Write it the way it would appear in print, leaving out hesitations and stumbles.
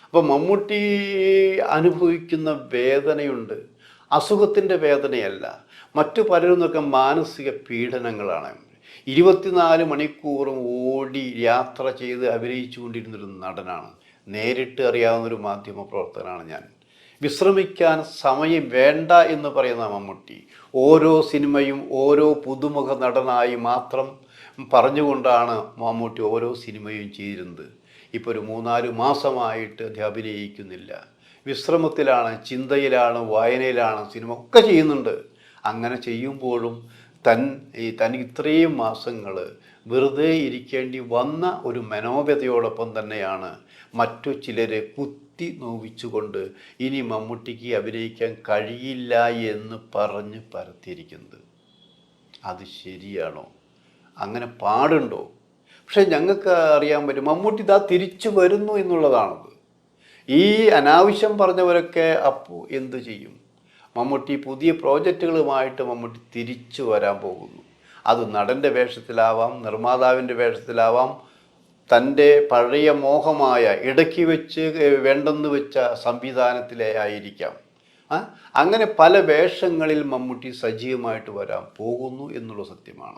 അപ്പോൾ മമ്മൂട്ടി അനുഭവിക്കുന്ന വേദനയുണ്ട്. അസുഖത്തിൻ്റെ വേദനയല്ല, മറ്റു പലരുന്നൊക്കെ മാനസിക പീഡനങ്ങളാണ്. 24 മണിക്കൂറും ഓടി യാത്ര ചെയ്ത് അഭിനയിച്ചു കൊണ്ടിരുന്നൊരു നടനാണ്. നേരിട്ട് അറിയാവുന്നൊരു മാധ്യമ പ്രവർത്തകനാണ് ഞാൻ. വിശ്രമിക്കാൻ സമയം വേണ്ട എന്ന് പറയുന്ന മമ്മൂട്ടി ഓരോ സിനിമയും ഓരോ പുതുമുഖ നടനായി മാത്രം പറഞ്ഞുകൊണ്ടാണ് മമ്മൂട്ടി ഓരോ സിനിമയും ചെയ്തിരുന്നത്. ഇപ്പോൾ ഒരു 3-4 മാസമായിട്ട് അത് അഭിനയിക്കുന്നില്ല. വിശ്രമത്തിലാണ്, ചിന്തയിലാണ്, വായനയിലാണ്, സിനിമ ഒക്കെ ചെയ്യുന്നുണ്ട്. അങ്ങനെ ചെയ്യുമ്പോഴും തനിക്ക് ഇത്രയും മാസങ്ങൾ വെറുതെ ഇരിക്കേണ്ടി വന്ന ഒരു മനോവ്യതയോടൊപ്പം തന്നെയാണ് മറ്റു ചിലരെ കുത്തി നോവിച്ചുകൊണ്ട് ഇനി മമ്മൂട്ടിക്ക് അഭിനയിക്കാൻ കഴിയില്ല എന്ന് പറഞ്ഞ് പരത്തിയിരിക്കുന്നത്. അത് ശരിയാണോ? അങ്ങനെ പാടുണ്ടോ? പക്ഷെ ഞങ്ങൾക്ക് അറിയാൻ പറ്റും മമ്മൂട്ടി ഇതാ തിരിച്ചു വരുന്നു എന്നുള്ളതാണത്. ഈ അനാവശ്യം പറഞ്ഞവരൊക്കെ അപ്പോൾ എന്തു ചെയ്യും? മമ്മൂട്ടി പുതിയ പ്രോജക്റ്റുകളുമായിട്ട് മമ്മൂട്ടി തിരിച്ചു വരാൻ പോകുന്നു. അത് നടൻ്റെ വേഷത്തിലാവാം, നിർമ്മാതാവിൻ്റെ വേഷത്തിലാവാം, തൻ്റെ പഴയ മോഹമായ ഇടയ്ക്ക് വെച്ച് വേണ്ടെന്ന് വെച്ച സംവിധാനത്തിലെ ആയിരിക്കാം. അങ്ങനെ പല വേഷങ്ങളിൽ മമ്മൂട്ടി സജീവമായിട്ട് വരാൻ പോകുന്നു എന്നുള്ള സത്യമാണ്.